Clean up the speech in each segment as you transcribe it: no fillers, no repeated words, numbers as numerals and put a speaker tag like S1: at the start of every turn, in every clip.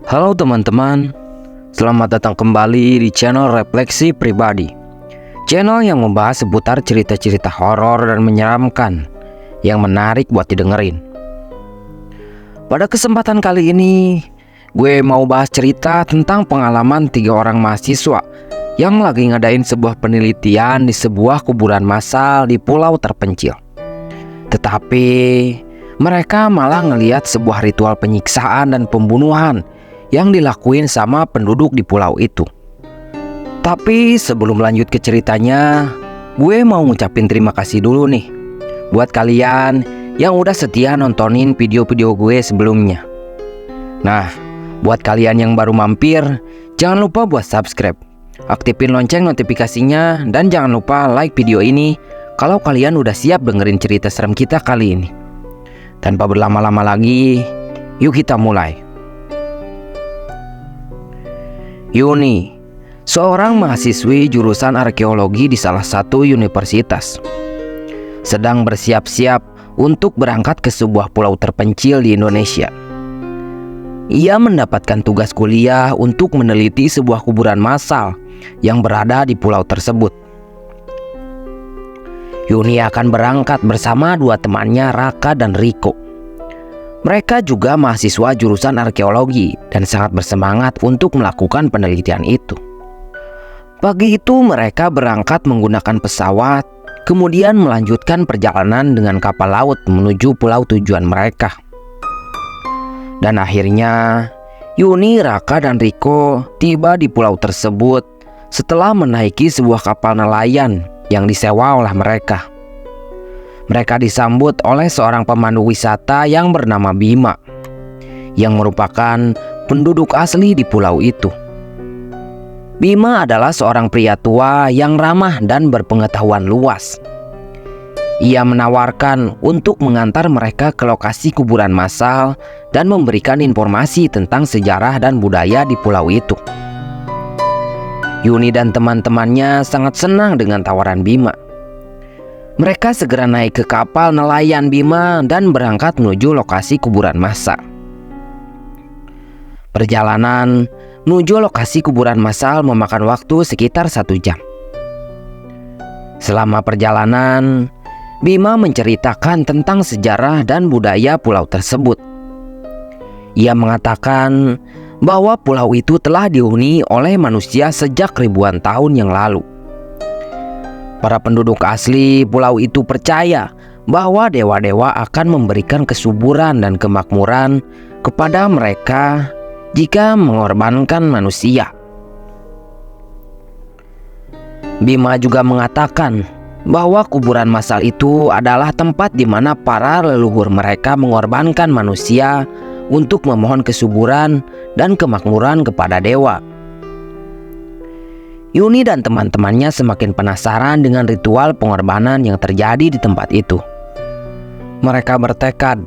S1: Halo teman-teman, selamat datang kembali di channel Refleksi Pribadi. Channel yang membahas seputar cerita-cerita horor dan menyeramkan yang menarik buat didengerin. Pada kesempatan kali ini, gue mau bahas cerita tentang pengalaman 3 orang mahasiswa yang lagi ngadain sebuah penelitian di sebuah kuburan massal di pulau terpencil. Tetapi mereka malah ngelihat sebuah ritual penyiksaan dan pembunuhan yang dilakuin sama penduduk di pulau itu. Tapi sebelum lanjut ke ceritanya, gue mau ngucapin terima kasih dulu nih buat kalian yang udah setia nontonin video-video gue sebelumnya. Nah, buat kalian yang baru mampir, jangan lupa buat subscribe, aktifin lonceng notifikasinya, dan jangan lupa like video ini kalau kalian udah siap dengerin cerita serem kita kali ini. Tanpa berlama-lama lagi, yuk kita mulai. Yuni, seorang mahasiswi jurusan arkeologi di salah satu universitas, sedang bersiap-siap untuk berangkat ke sebuah pulau terpencil di Indonesia. Ia mendapatkan tugas kuliah untuk meneliti sebuah kuburan massal yang berada di pulau tersebut. Yuni akan berangkat bersama 2 temannya, Raka dan Riko. Mereka juga mahasiswa jurusan arkeologi dan sangat bersemangat untuk melakukan penelitian itu. Pagi itu mereka berangkat menggunakan pesawat, kemudian melanjutkan perjalanan dengan kapal laut menuju pulau tujuan mereka. Dan akhirnya, Yuni, Raka, dan Riko tiba di pulau tersebut setelah menaiki sebuah kapal nelayan yang disewa oleh mereka. Mereka disambut oleh seorang pemandu wisata yang bernama Bima, yang merupakan penduduk asli di pulau itu. Bima adalah seorang pria tua yang ramah dan berpengetahuan luas. Ia menawarkan untuk mengantar mereka ke lokasi kuburan massal dan memberikan informasi tentang sejarah dan budaya di pulau itu. Yuni dan teman-temannya sangat senang dengan tawaran Bima. Mereka segera naik ke kapal nelayan Bima dan berangkat menuju lokasi kuburan massal. Perjalanan menuju lokasi kuburan massal memakan waktu sekitar 1 jam. Selama perjalanan, Bima menceritakan tentang sejarah dan budaya pulau tersebut. Ia mengatakan bahwa pulau itu telah dihuni oleh manusia sejak ribuan tahun yang lalu. Para penduduk asli pulau itu percaya bahwa dewa-dewa akan memberikan kesuburan dan kemakmuran kepada mereka jika mengorbankan manusia. Bima juga mengatakan bahwa kuburan massal itu adalah tempat di mana para leluhur mereka mengorbankan manusia untuk memohon kesuburan dan kemakmuran kepada dewa. Yuni dan teman-temannya semakin penasaran dengan ritual pengorbanan yang terjadi di tempat itu. Mereka bertekad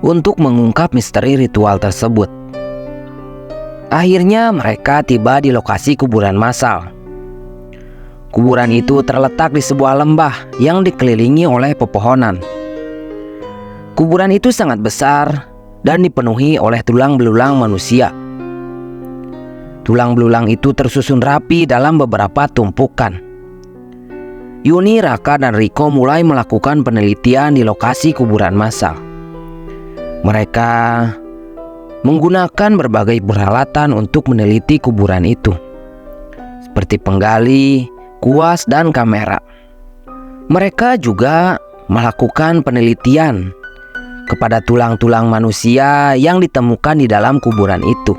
S1: untuk mengungkap misteri ritual tersebut. Akhirnya mereka tiba di lokasi kuburan massal. Kuburan itu terletak di sebuah lembah yang dikelilingi oleh pepohonan. Kuburan itu sangat besar dan dipenuhi oleh tulang belulang manusia. Tulang belulang itu tersusun rapi dalam beberapa tumpukan. Yuni, Raka, dan Riko mulai melakukan penelitian di lokasi kuburan massal. Mereka menggunakan berbagai peralatan untuk meneliti kuburan itu, seperti penggali, kuas, dan kamera. Mereka juga melakukan penelitian kepada tulang-tulang manusia yang ditemukan di dalam kuburan itu.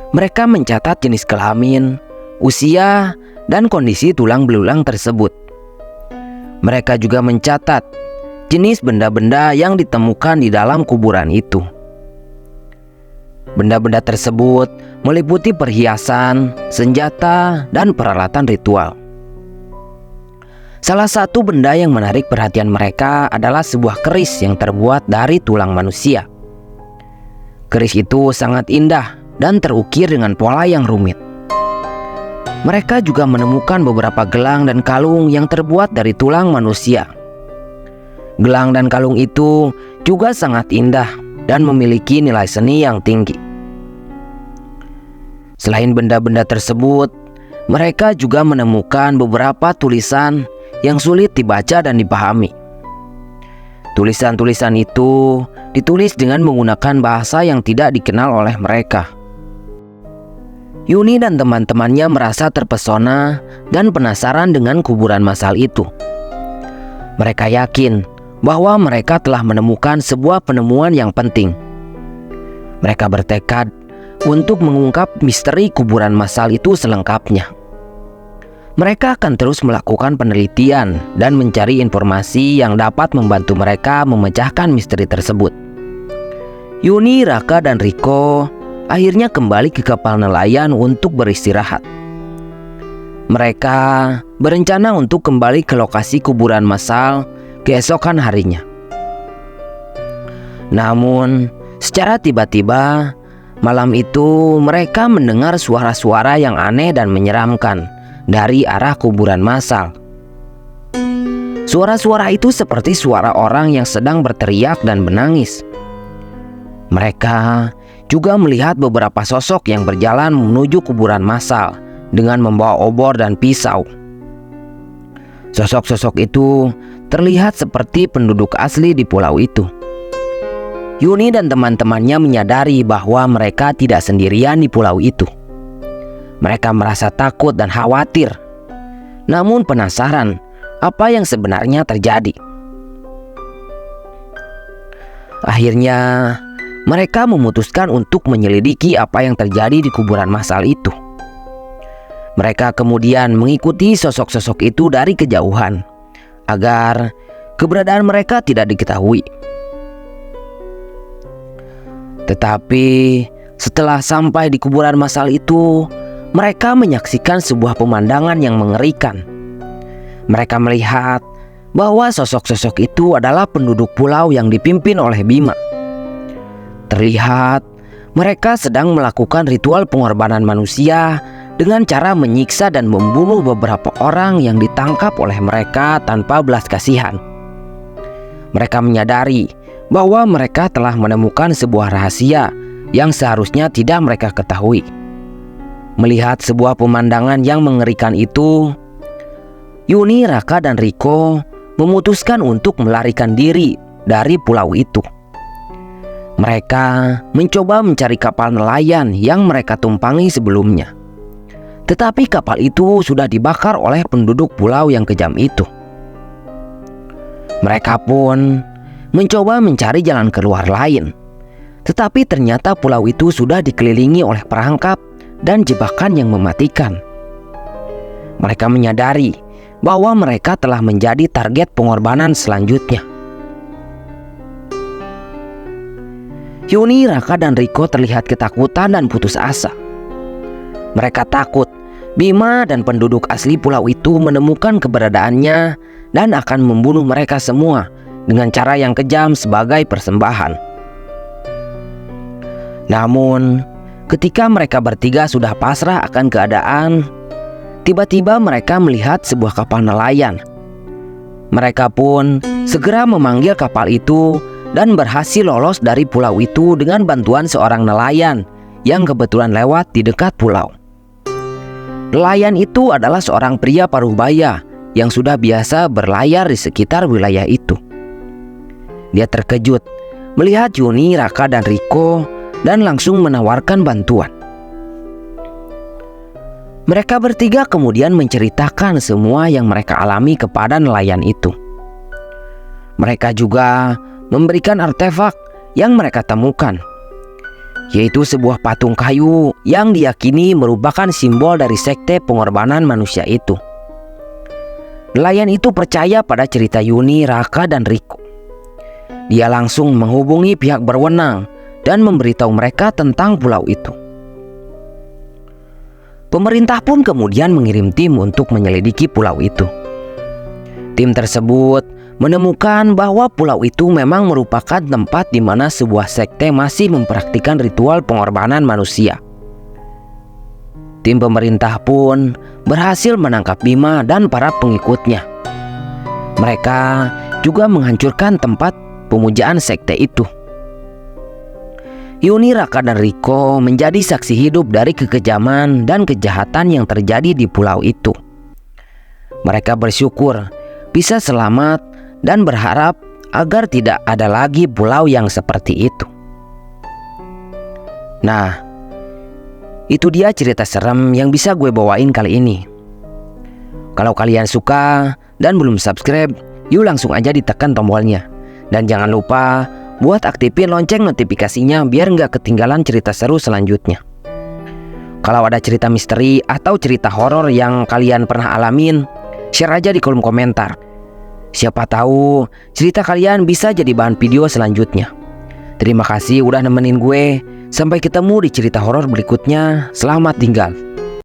S1: Mereka mencatat jenis kelamin, usia, dan kondisi tulang belulang tersebut. Mereka juga mencatat jenis benda-benda yang ditemukan di dalam kuburan itu. Benda-benda tersebut meliputi perhiasan, senjata, dan peralatan ritual. Salah satu benda yang menarik perhatian mereka adalah sebuah keris yang terbuat dari tulang manusia. Keris itu sangat indah dan terukir dengan pola yang rumit. Mereka juga menemukan beberapa gelang dan kalung yang terbuat dari tulang manusia. Gelang dan kalung itu juga sangat indah dan memiliki nilai seni yang tinggi. Selain benda-benda tersebut, mereka juga menemukan beberapa tulisan yang sulit dibaca dan dipahami. Tulisan-tulisan itu ditulis dengan menggunakan bahasa yang tidak dikenal oleh mereka. Yuni dan teman-temannya merasa terpesona dan penasaran dengan kuburan massal itu. Mereka yakin bahwa mereka telah menemukan sebuah penemuan yang penting. Mereka bertekad untuk mengungkap misteri kuburan massal itu selengkapnya. Mereka akan terus melakukan penelitian dan mencari informasi yang dapat membantu mereka memecahkan misteri tersebut. Yuni, Raka, dan Riko akhirnya kembali ke kapal nelayan untuk beristirahat. Mereka berencana untuk kembali ke lokasi kuburan massal keesokan harinya. Namun, secara tiba-tiba, malam itu mereka mendengar suara-suara yang aneh dan menyeramkan dari arah kuburan massal. Suara-suara itu seperti suara orang yang sedang berteriak dan menangis. Mereka juga melihat beberapa sosok yang berjalan menuju kuburan massal dengan membawa obor dan pisau. Sosok-sosok itu terlihat seperti penduduk asli di pulau itu. Yuni dan teman-temannya menyadari bahwa mereka tidak sendirian di pulau itu. Mereka merasa takut dan khawatir, namun penasaran apa yang sebenarnya terjadi. Akhirnya, mereka memutuskan untuk menyelidiki apa yang terjadi di kuburan massal itu. Mereka kemudian mengikuti sosok-sosok itu dari kejauhan, agar keberadaan mereka tidak diketahui. Tetapi setelah sampai di kuburan massal itu, mereka menyaksikan sebuah pemandangan yang mengerikan. Mereka melihat bahwa sosok-sosok itu adalah penduduk pulau yang dipimpin oleh Bima. Terlihat mereka sedang melakukan ritual pengorbanan manusia dengan cara menyiksa dan membunuh beberapa orang yang ditangkap oleh mereka tanpa belas kasihan. Mereka menyadari bahwa mereka telah menemukan sebuah rahasia yang seharusnya tidak mereka ketahui. Melihat sebuah pemandangan yang mengerikan itu, Yuni, Raka, dan Riko memutuskan untuk melarikan diri dari pulau itu. Mereka mencoba mencari kapal nelayan yang mereka tumpangi sebelumnya. Tetapi kapal itu sudah dibakar oleh penduduk pulau yang kejam itu. Mereka pun mencoba mencari jalan keluar lain. Tetapi ternyata pulau itu sudah dikelilingi oleh perangkap dan jebakan yang mematikan. Mereka menyadari bahwa mereka telah menjadi target pengorbanan selanjutnya. Yuni, Raka, dan Riko terlihat ketakutan dan putus asa. Mereka takut Bima dan penduduk asli pulau itu menemukan keberadaannya dan akan membunuh mereka semua dengan cara yang kejam sebagai persembahan. Namun, ketika mereka bertiga sudah pasrah akan keadaan, tiba-tiba mereka melihat sebuah kapal nelayan. Mereka pun segera memanggil kapal itu dan berhasil lolos dari pulau itu dengan bantuan seorang nelayan yang kebetulan lewat di dekat pulau. Nelayan itu adalah seorang pria paruh-baya yang sudah biasa berlayar di sekitar wilayah itu. Dia terkejut melihat Yuni, Raka, dan Riko dan langsung menawarkan bantuan. Mereka bertiga kemudian menceritakan semua yang mereka alami kepada nelayan itu. Mereka juga memberikan artefak yang mereka temukan, yaitu sebuah patung kayu yang diyakini merupakan simbol dari sekte pengorbanan manusia itu. Nelayan itu percaya pada cerita Yuni, Raka, dan Riko. Dia langsung menghubungi pihak berwenang dan memberitahu mereka tentang pulau itu. Pemerintah pun kemudian mengirim tim untuk menyelidiki pulau itu. Tim tersebut menemukan bahwa pulau itu memang merupakan tempat di mana sebuah sekte masih mempraktikkan ritual pengorbanan manusia. Tim pemerintah pun berhasil menangkap Bima dan para pengikutnya. Mereka juga menghancurkan tempat pemujaan sekte itu. Yuni, Raka, dan Riko menjadi saksi hidup dari kekejaman dan kejahatan yang terjadi di pulau itu. Mereka bersyukur bisa selamat dan berharap agar tidak ada lagi pulau yang seperti itu. Nah, itu dia cerita serem yang bisa gue bawain kali ini. Kalau kalian suka dan belum subscribe, yuk langsung aja ditekan tombolnya. Dan jangan lupa buat aktifin lonceng notifikasinya biar nggak ketinggalan cerita seru selanjutnya. Kalau ada cerita misteri atau cerita horor yang kalian pernah alamin, share aja di kolom komentar. Siapa tahu cerita kalian bisa jadi bahan video selanjutnya. Terima kasih udah nemenin gue. Sampai ketemu di cerita horor berikutnya. Selamat tinggal.